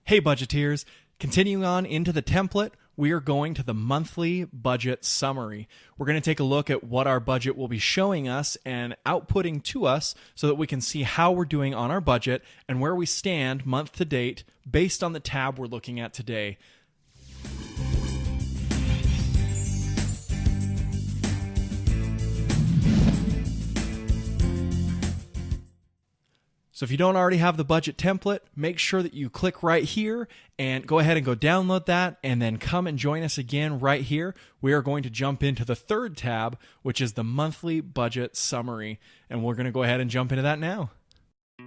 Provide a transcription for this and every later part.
Hey budgeteers, continuing on into the template, we are going to the monthly budget summary. We're going to take a look at what our budget will be showing us and outputting to us so that we can see how we're doing on our budget and where we stand month to date based on the tab we're looking at today. So if you don't already have the budget template, make sure that you click right here and go ahead and go download that and then come and join us again right here. We are going to jump into the third tab, which is the monthly budget summary. And we're going to go ahead and jump into that now.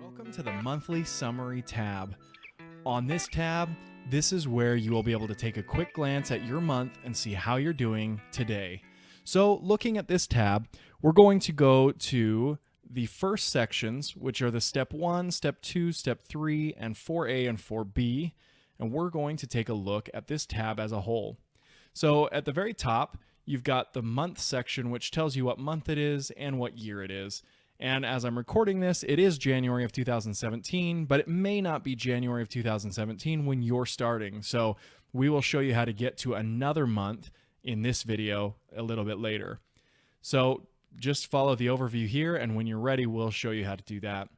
Welcome to the monthly summary tab. On this tab, this is where you will be able to take a quick glance at your month and see how you're doing today. So looking at this tab, we're going to go to the first sections, which are the step 1, step 2, step 3, and 4A and 4B, and we're going to take a look at this tab as a whole. So at the very top, you've got the month section, which tells you what month it is and what year it is. And as I'm recording this, it is January of 2017, but it may not be January of 2017 when you're starting. So we will show you how to get to another month in this video a little bit later. So just follow the overview here, and when you're ready, we'll show you how to do that.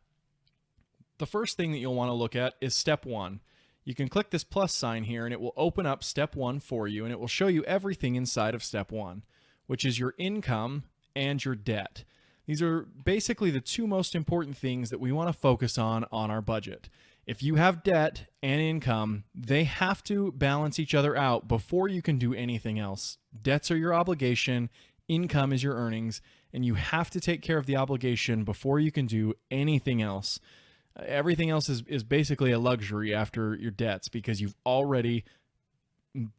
The first thing that you'll want to look at is step 1. You can click this plus sign here, and it will open up step 1 for you, and it will show you everything inside of step 1, which is your income and your debt. These are basically the two most important things that we want to focus on our budget. If you have debt and income, they have to balance each other out before you can do anything else. Debts are your obligation, income is your earnings, and you have to take care of the obligation before you can do anything else. Everything else is basically a luxury after your debts because you've already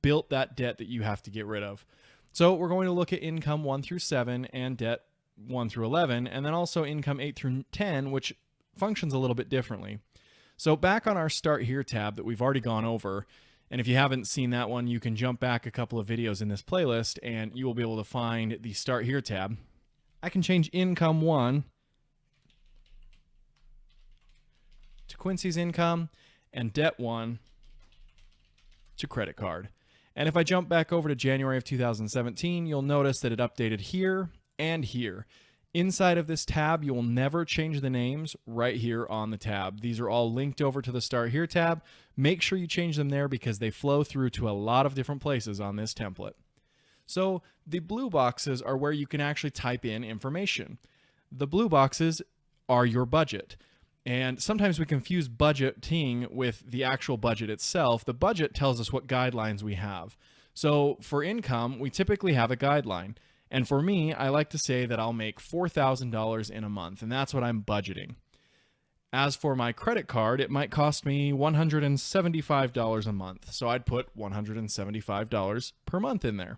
built that debt that you have to get rid of. So we're going to look at income 1 through 7 and debt 1 through 11, and then also income 8 through 10, which functions a little bit differently. So back on our Start Here tab that we've already gone over, and if you haven't seen that one, you can jump back a couple of videos in this playlist and you will be able to find the Start Here tab. I can change income 1 to Quincy's income and debt 1 to credit card. And if I jump back over to January of 2017, you'll notice that it updated here and here. Inside of this tab, you will never change the names right here on the tab. These are all linked over to the Start Here tab. Make sure you change them there because they flow through to a lot of different places on this template. So the blue boxes are where you can actually type in information. The blue boxes are your budget. And sometimes we confuse budgeting with the actual budget itself. The budget tells us what guidelines we have. So for income, we typically have a guideline. And for me, I like to say that I'll make $4,000 in a month, and that's what I'm budgeting. As for my credit card, it might cost me $175 a month, so I'd put $175 per month in there.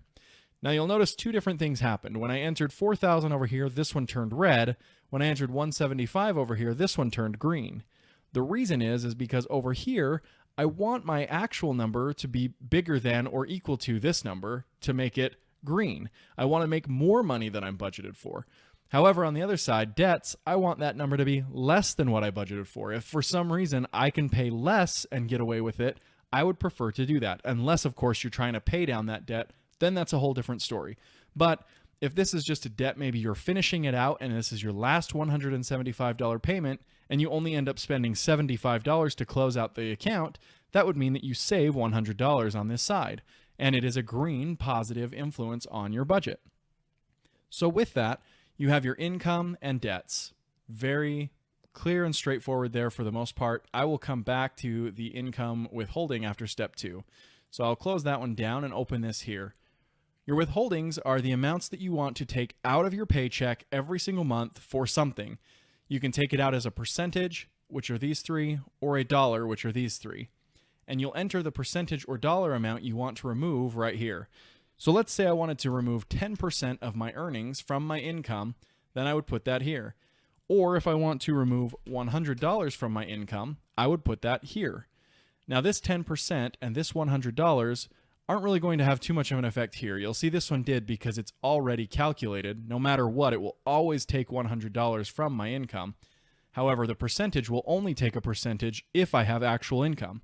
Now you'll notice two different things happened. When I entered 4,000 over here, this one turned red. When I entered 175 over here, this one turned green. The reason is because over here, I want my actual number to be bigger than or equal to this number to make it green. I want to make more money than I'm budgeted for. However, on the other side, debts, I want that number to be less than what I budgeted for. If for some reason I can pay less and get away with it, I would prefer to do that. Unless, of course, you're trying to pay down that debt, then that's a whole different story. But if this is just a debt, maybe you're finishing it out and this is your last $175 payment and you only end up spending $75 to close out the account, that would mean that you save $100 on this side. And it is a green positive influence on your budget. So with that, you have your income and debts. Very clear and straightforward there for the most part. I will come back to the income withholding after step 2. So I'll close that one down and open this here. Your withholdings are the amounts that you want to take out of your paycheck every single month for something. You can take it out as a percentage, which are these 3, or a dollar, which are these 3. And you'll enter the percentage or dollar amount you want to remove right here. So let's say I wanted to remove 10% of my earnings from my income, then I would put that here. Or if I want to remove $100 from my income, I would put that here. Now this 10% and this $100 aren't really going to have too much of an effect here. You'll see this one did because it's already calculated. No matter what, it will always take $100 from my income. However, the percentage will only take a percentage if I have actual income.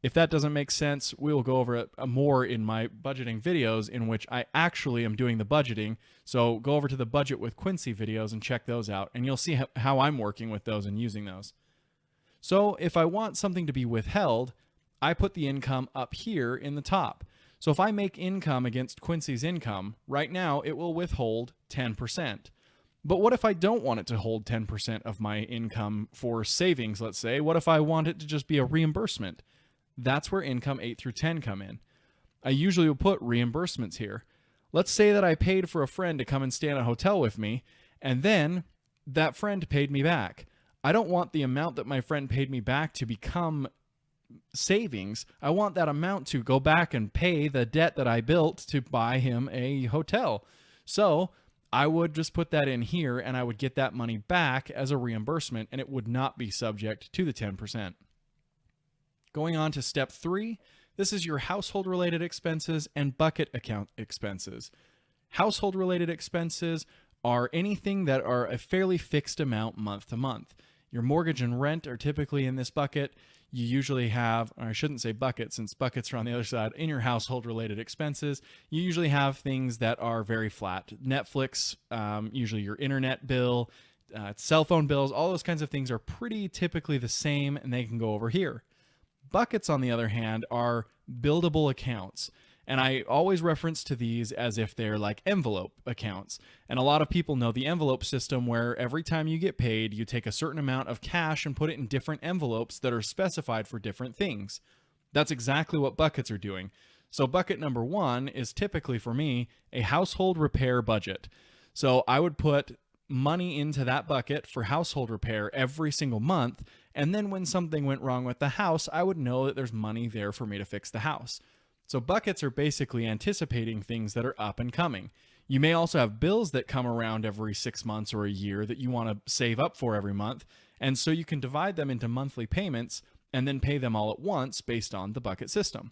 If that doesn't make sense, we will go over it more in my budgeting videos in which I actually am doing the budgeting. So go over to the Budget with Quincy videos and check those out, and you'll see how I'm working with those and using those. So if I want something to be withheld, I put the income up here in the top. So if I make income against Quincy's income, right now it will withhold 10%. But what if I don't want it to hold 10% of my income for savings, let's say? What if I want it to just be a reimbursement? That's where income 8 through 10 come in. I usually will put reimbursements here. Let's say that I paid for a friend to come and stay in a hotel with me, and then that friend paid me back. I don't want the amount that my friend paid me back to become savings. I want that amount to go back and pay the debt that I built to buy him a hotel. So I would just put that in here, and I would get that money back as a reimbursement, and it would not be subject to the 10%. Going on to step 3, this is your household-related expenses and bucket account expenses. Household-related expenses are anything that are a fairly fixed amount month to month. Your mortgage and rent are typically in this bucket. You usually have, or I shouldn't say bucket since buckets are on the other side, in your household-related expenses, you usually have things that are very flat. Netflix, usually your internet bill, cell phone bills, all those kinds of things are pretty typically the same, and they can go over here. Buckets, on the other hand, are buildable accounts. And I always reference to these as if they're like envelope accounts. And a lot of people know the envelope system where every time you get paid, you take a certain amount of cash and put it in different envelopes that are specified for different things. That's exactly what buckets are doing. So bucket number 1 is typically for me a household repair budget. So I would put money into that bucket for household repair every single month. And then when something went wrong with the house, I would know that there's money there for me to fix the house. So buckets are basically anticipating things that are up and coming. You may also have bills that come around every 6 months or a year that you want to save up for every month. And so you can divide them into monthly payments and then pay them all at once based on the bucket system.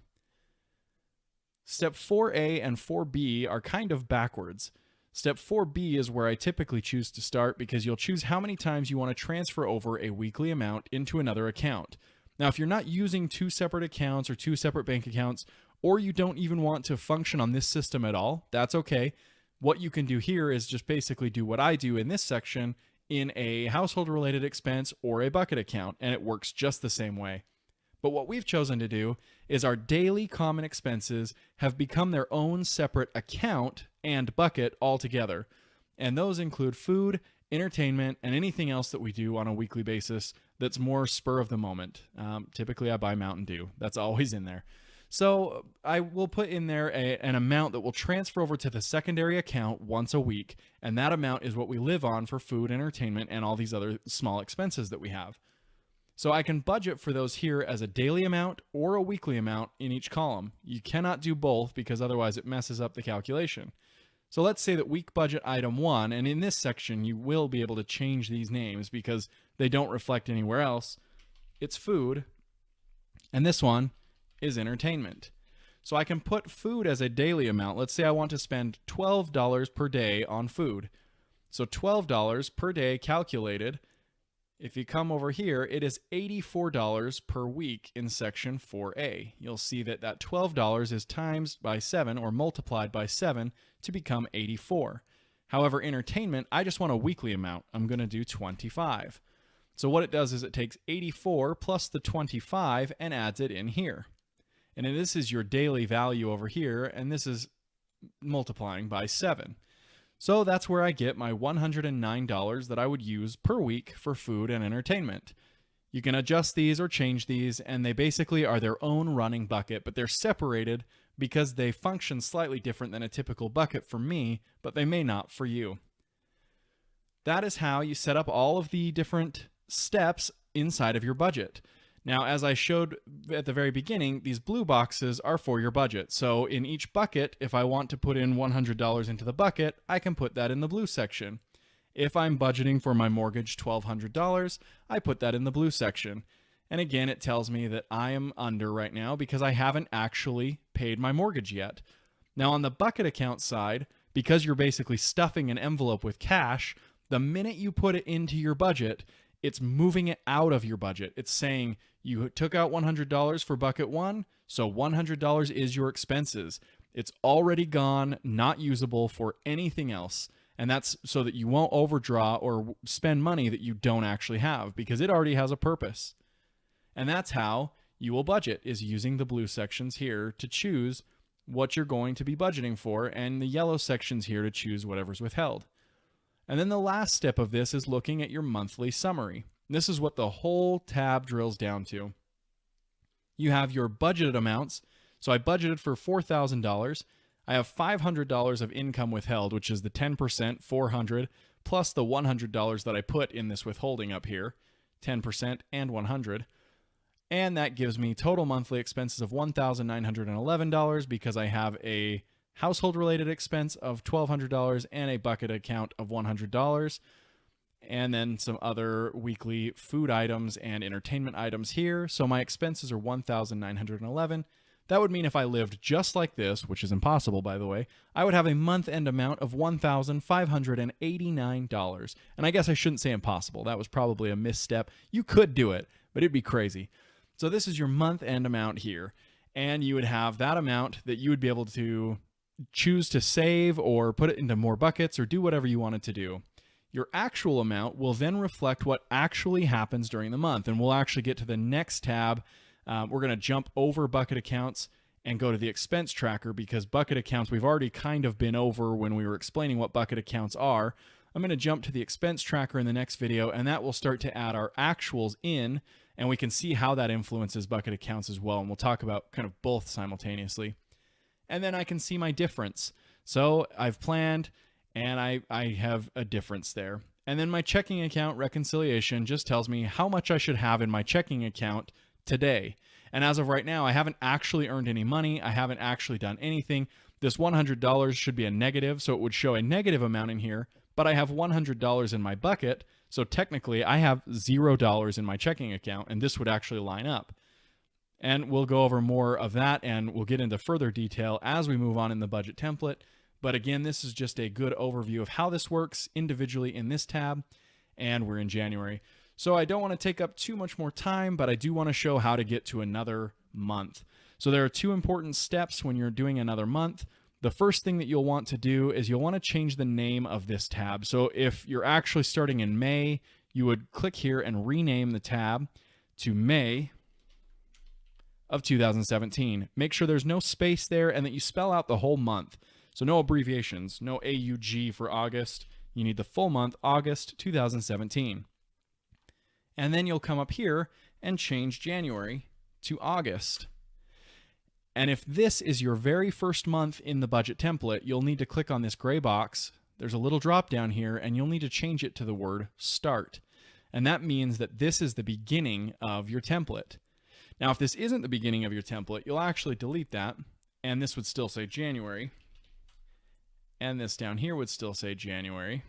Step 4A and 4B are kind of backwards. Step 4B is where I typically choose to start because you'll choose how many times you want to transfer over a weekly amount into another account. Now, if you're not using 2 separate accounts or 2 separate bank accounts, or you don't even want to function on this system at all, that's okay. What you can do here is just basically do what I do in this section in a household-related expense or a bucket account, and it works just the same way. But what we've chosen to do is our daily common expenses have become their own separate account and bucket altogether. And those include food, entertainment, and anything else that we do on a weekly basis that's more spur of the moment. Typically I buy Mountain Dew. That's always in there. So I will put in there an amount that will transfer over to the secondary account once a week. And that amount is what we live on for food, entertainment, and all these other small expenses that we have. So I can budget for those here as a daily amount or a weekly amount in each column. You cannot do both because otherwise it messes up the calculation. So let's say that week budget item 1, and in this section you will be able to change these names because they don't reflect anywhere else. It's food, and this one is entertainment. So I can put food as a daily amount. Let's say I want to spend $12 per day on food. So $12 per day calculated. If you come over here, it is $84 per week in section 4A. You'll see that that $12 is times by 7 or multiplied by 7 to become 84. However, entertainment, I just want a weekly amount. I'm going to do 25. So what it does is it takes 84 plus the 25 and adds it in here. And then this is your daily value over here, and this is multiplying by 7. So that's where I get my $109 that I would use per week for food and entertainment. You can adjust these or change these, and they basically are their own running bucket, but they're separated because they function slightly different than a typical bucket for me, but they may not for you. That is how you set up all of the different steps inside of your budget. Now, as I showed at the very beginning, these blue boxes are for your budget. So in each bucket, if I want to put in $100 into the bucket, I can put that in the blue section. If I'm budgeting for my mortgage $1,200, I put that in the blue section. And again, it tells me that I am under right now because I haven't actually paid my mortgage yet. Now on the bucket account side, because you're basically stuffing an envelope with cash, the minute you put it into your budget, It's moving it out of your budget. It's saying you took out $100 for bucket 1, so $100 is your expenses. It's already gone, not usable for anything else. And that's so that you won't overdraw or spend money that you don't actually have, because it already has a purpose. And that's how you will budget, is using the blue sections here to choose what you're going to be budgeting for, and the yellow sections here to choose whatever's withheld. And then the last step of this is looking at your monthly summary. This is what the whole tab drills down to. You have your budgeted amounts. So I budgeted for $4,000. I have $500 of income withheld, which is the 10%, $400, plus the $100 that I put in this withholding up here, 10% and $100. And that gives me total monthly expenses of $1,911 because I have a household-related expense of $1,200 and a bucket account of $100. And then some other weekly food items and entertainment items here. So my expenses are $1,911. That would mean if I lived just like this, which is impossible, by the way, I would have a month-end amount of $1,589. And I guess I shouldn't say impossible. That was probably a misstep. You could do it, but it'd be crazy. So this is your month-end amount here. And you would have that amount that you would be able to choose to save or put it into more buckets or do whatever you wanted to do. Your actual amount will then reflect what actually happens during the month. And we'll actually get to the next tab. We're going to jump over bucket accounts and go to the expense tracker, because bucket accounts we've already kind of been over when we were explaining what bucket accounts are. I'm going to jump to the expense tracker in the next video, and that will start to add our actuals in, and we can see how that influences bucket accounts as well. And we'll talk about kind of both simultaneously. And then I can see my difference. So I've planned, and I have a difference there. And then my checking account reconciliation just tells me how much I should have in my checking account today. And as of right now, I haven't actually earned any money. I haven't actually done anything. This $100 should be a negative, so it would show a negative amount in here, but I have $100 in my bucket, so technically I have $0 in my checking account, and this would actually line up. And we'll go over more of that, and we'll get into further detail as we move on in the budget template. But again, this is just a good overview of how this works individually in this tab, and we're in January. So I don't want to take up too much more time, but I do want to show how to get to another month. So there are two important steps when you're doing another month. The first thing that you'll want to do is you'll want to change the name of this tab. So if you're actually starting in May, you would click here and rename the tab to May of 2017. Make sure there's no space there and that you spell out the whole month. So no abbreviations, no AUG for August. You need the full month, August 2017. And then you'll come up here and change January to August. And if this is your very first month in the budget template, you'll need to click on this gray box. There's a little drop down here, and you'll need to change it to the word start. And that means that this is the beginning of your template. Now, if this isn't the beginning of your template, you'll actually delete that, and this would still say January. And this down here would still say January.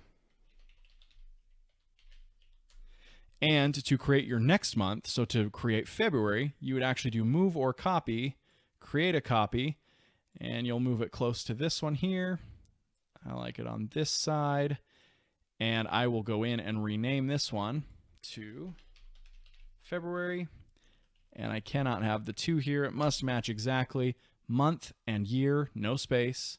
And to create your next month, so to create February, you would actually do move or copy, create a copy, and you'll move it close to this one here. I like it on this side. And I will go in and rename this one to February. And I cannot have the 2 here. It must match exactly. Month and year, no space.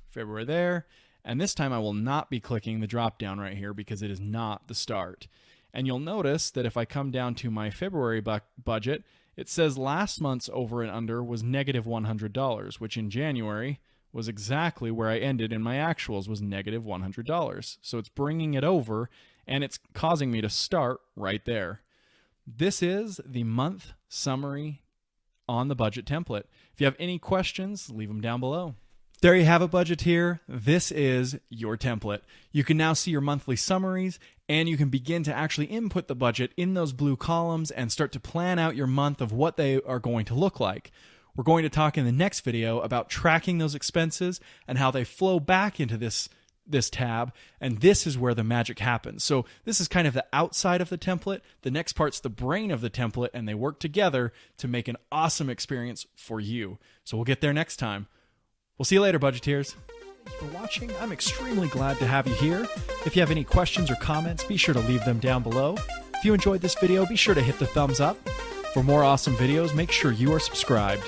February there. And this time I will not be clicking the drop down right here because it is not the start. And you'll notice that if I come down to my February budget, it says last month's over and under was negative $100, which in January was exactly where I ended in my actuals, was negative $100. So it's bringing it over, and it's causing me to start right there. This is the month summary on the budget template. If you have any questions, leave them down below. There you have it, budgeteer. This is your template. You can now see your monthly summaries, and you can begin to actually input the budget in those blue columns and start to plan out your month of what they are going to look like. We're going to talk in the next video about tracking those expenses and how they flow back into this tab, and this is where the magic happens. So this is kind of the outside of the template. The next part's the brain of the template, and they work together to make an awesome experience for you. So we'll get there next time. We'll see you later, budgeteers. For watching. I'm extremely glad to have you here. If you have any questions or comments, be sure to leave them down below. If you enjoyed this video, be sure to hit the thumbs up. For more awesome videos, make sure you are subscribed.